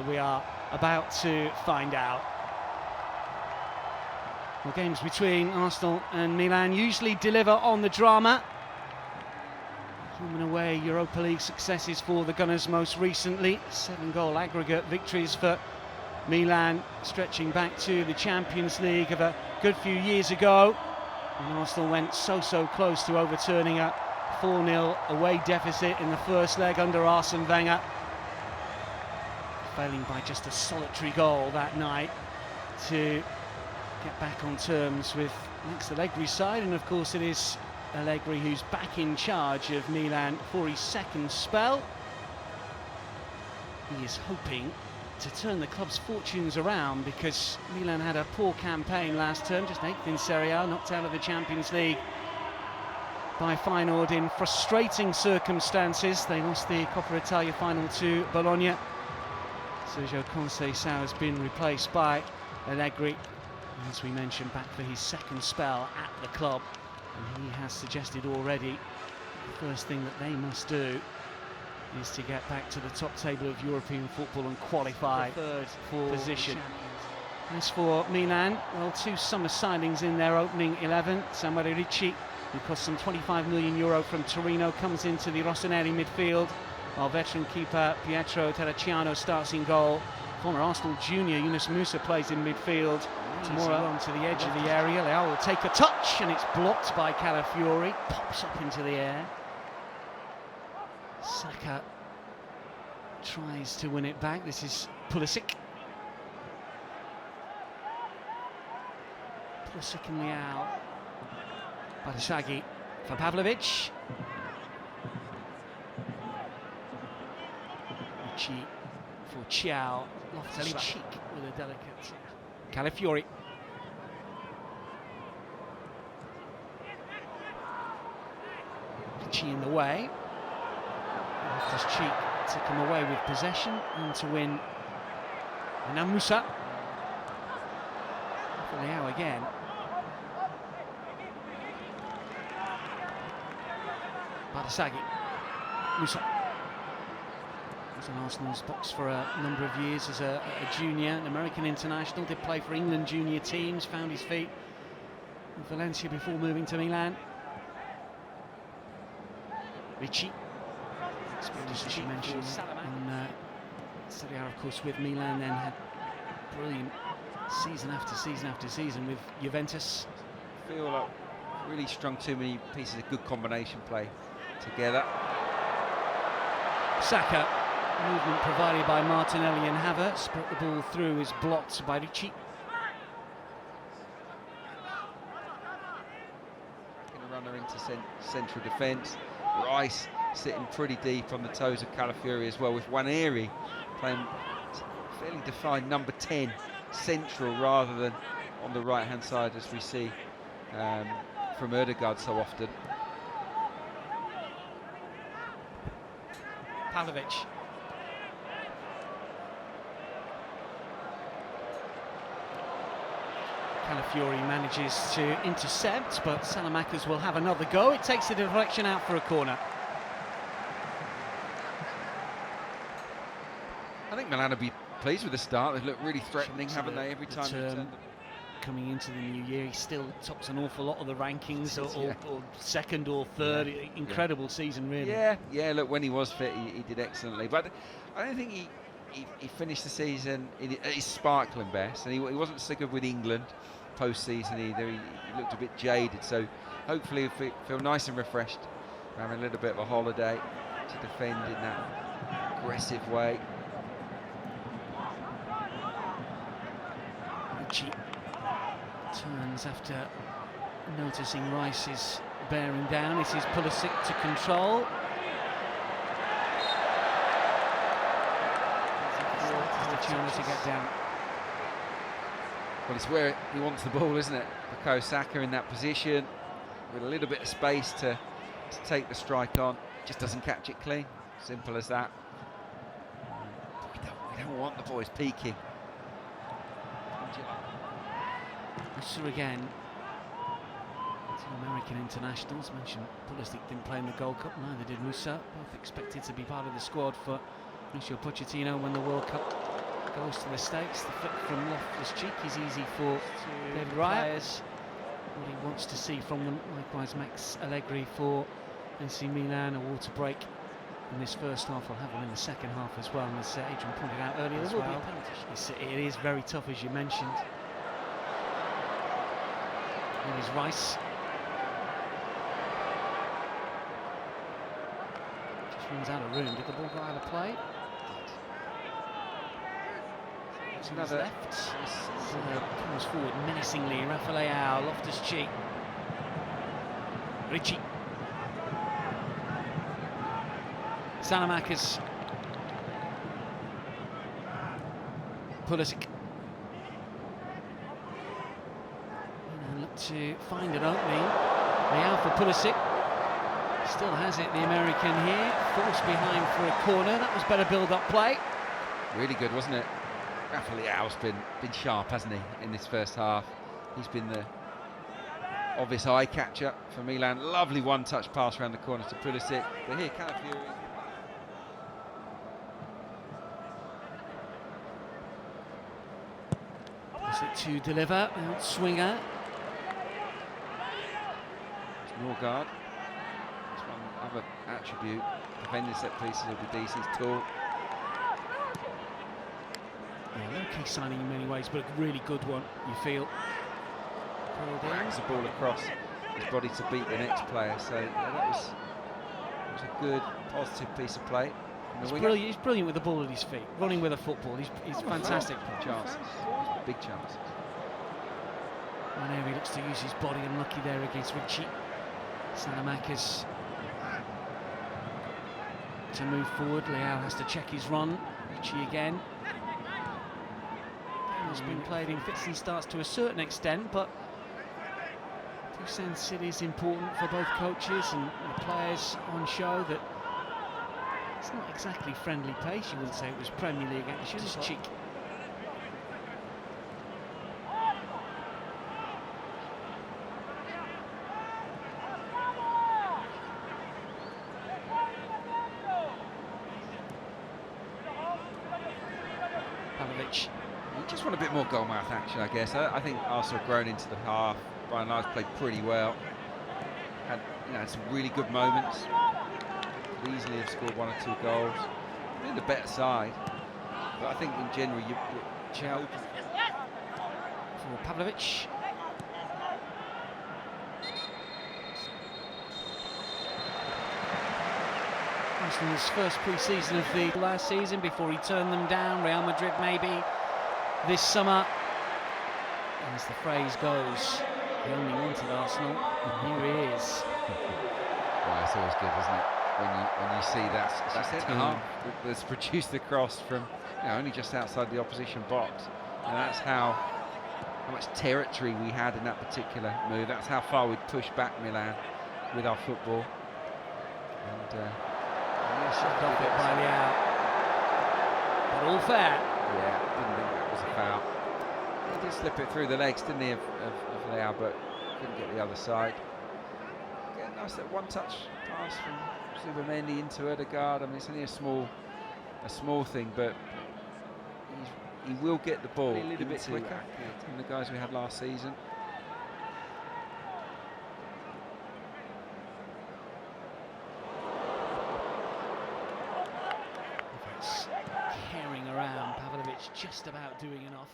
we are about to find out. Well, games between Arsenal and Milan usually deliver on the drama. Home and away Europa League successes for the Gunners most recently. 7-goal aggregate victories for Milan, stretching back to the Champions League of a good few years ago. And Arsenal went so close to overturning a 4-0 away deficit in the first leg under Arsene Wenger, failing by just a solitary goal that night to get back on terms with Max Allegri's side. And of course it is Allegri who's back in charge of Milan for his second spell. He is hoping to turn the club's fortunes around, because Milan had a poor campaign last term, just 8th in Serie A, knocked out of the Champions League by Feyenoord in frustrating circumstances. They lost the Coppa Italia final to Bologna. Sergio Conceição has been replaced by Allegri, as we mentioned, back for his second spell at the club, and he has suggested already the first thing that they must do is to get back to the top table of European football and qualify for position. As for Milan, well, 2 summer signings in their opening 11. Samuele Ricci, who cost some €25 million from Torino, comes into the Rossoneri midfield, while veteran keeper Pietro Terracciano starts in goal. Former Arsenal junior Yunus Musa plays in midfield. Tomorrow onto the edge of the area. Leao will take a touch, and it's blocked by Calafiori. Pops up into the air. Saka tries to win it back. This is Pulisic. Pulisic and Leao. Batshuayi for Pavlovic. Ricci for Chiao. Loftus Cheek with a delicate Calafiori. Ricci in the way. Loftus Cheek to come away with possession and to win. And now Musa. For Leao again. Batshuayi. Musa. Was in Arsenal's box for a number of years as a junior, an American international. Did play for England junior teams. Found his feet in Valencia before moving to Milan. Ricci. As you mentioned, in Serie A, of course, with Milan, then had brilliant season after season after season with Juventus. I feel like really strung too many pieces of good combination play together. Saka, movement provided by Martinelli and Havertz, but the ball through is blocked by Ricci. Going to run her into central defence. Rice sitting pretty deep on the toes of Calafiori as well, with Waneri playing fairly defined number 10 central rather than on the right hand side, as we see from Ødegaard so often. Pavlovic. Calafiori manages to intercept, but Salamakers will have another go. It takes the deflection out for a corner. I think Milan will be pleased with the start. They've looked really threatening, haven't they, every time? Coming into the new year, he still tops an awful lot of the rankings, or second or third. Yeah. Incredible season, really. Yeah. Look, when he was fit, he did excellently. But I don't think he finished the season at his sparkling best, and he wasn't so good with England post-season either. He looked a bit jaded, so hopefully he'll feel nice and refreshed, having a little bit of a holiday to defend in that aggressive way. Ricci turns after noticing Rice is bearing down. This is Pulisic to control. The chance to get down. Well, it's where he wants the ball, isn't it? Bukayo Saka in that position with a little bit of space to take the strike on. Just doesn't catch it clean. Simple as that. We don't want the boys peaking. Musa again. Two American internationals. Mentioned Pulisic didn't play in the Gold Cup, neither did Musa. Both expected to be part of the squad for Mauricio Pochettino when the World Cup close to the stakes. The flick from Loftus-Cheek is easy for David Raya. players. What he wants to see from them. Likewise, Max Allegri for AC Milan. A water break in this first half. We'll have one in the second half as well. And as Adrian pointed out earlier, there will be a penalty. It is very tough, as you mentioned. Here is Rice. Just runs out of room. Did the ball go out of play? It's To his another left. Comes forward menacingly. Rafael Loftus-Cheek. Ricci. Salamakers. Pulisic. And look to find an opening. Leao for Pulisic. Still has it, the American here. Forced behind for a corner. That was better build-up play. really good, wasn't it? Rafael's been sharp, hasn't he, in this first half? He's been the obvious eye catcher for Milan. Lovely one-touch pass around the corner to Pulisic. But here, Calafiori. Pulisic to deliver, out swinger. Norgard. That's one other attribute. Defending set pieces will be decent. He's tall. Yeah, low-key signing in many ways, but a really good one, you feel. Drags the ball across his body to beat the next player. So yeah, that was a good, positive piece of play. He's brilliant. He's brilliant with the ball at his feet, running with a football. He's fantastic. Chances, big chances. And here he looks to use his body, unlucky there against Ricci. Salamakers to move forward. Leao has to check his run. Ricci again. Has been played in fits and starts to a certain extent, but do sense it is important for both coaches and the players on show that it's not exactly friendly pace. You wouldn't say it was Premier League action. It's cheek. Pavlovic. You just want a bit more goal-mouth action, I guess. I think Arsenal have grown into the half. Brian Lyles played pretty well. Had some really good moments. Could easily have scored 1 or 2 goals. Been the better side, but I think in general you Chel for Pavlovic. Arsenal's first pre-season of the last season before he turned them down. Real Madrid maybe this summer. And as the phrase goes, he only wanted Arsenal, and here he is. Well, it's always good, isn't it? When you see that centre-half that's produced the cross from only just outside the opposition box, and that's how much territory we had in that particular move. That's how far we'd pushed back Milan with our football. And Shoved off it by Leao, but all fair. Yeah, didn't think that was a foul. He did slip it through the legs, didn't he, of Leao, but couldn't get the other side. Again, nice that one-touch pass from Zubimendi into Odegaard. I mean, it's only a small thing, but he will get the ball a little bit quicker than the guys we had last season. Carrying around, Pavlovic just about doing enough.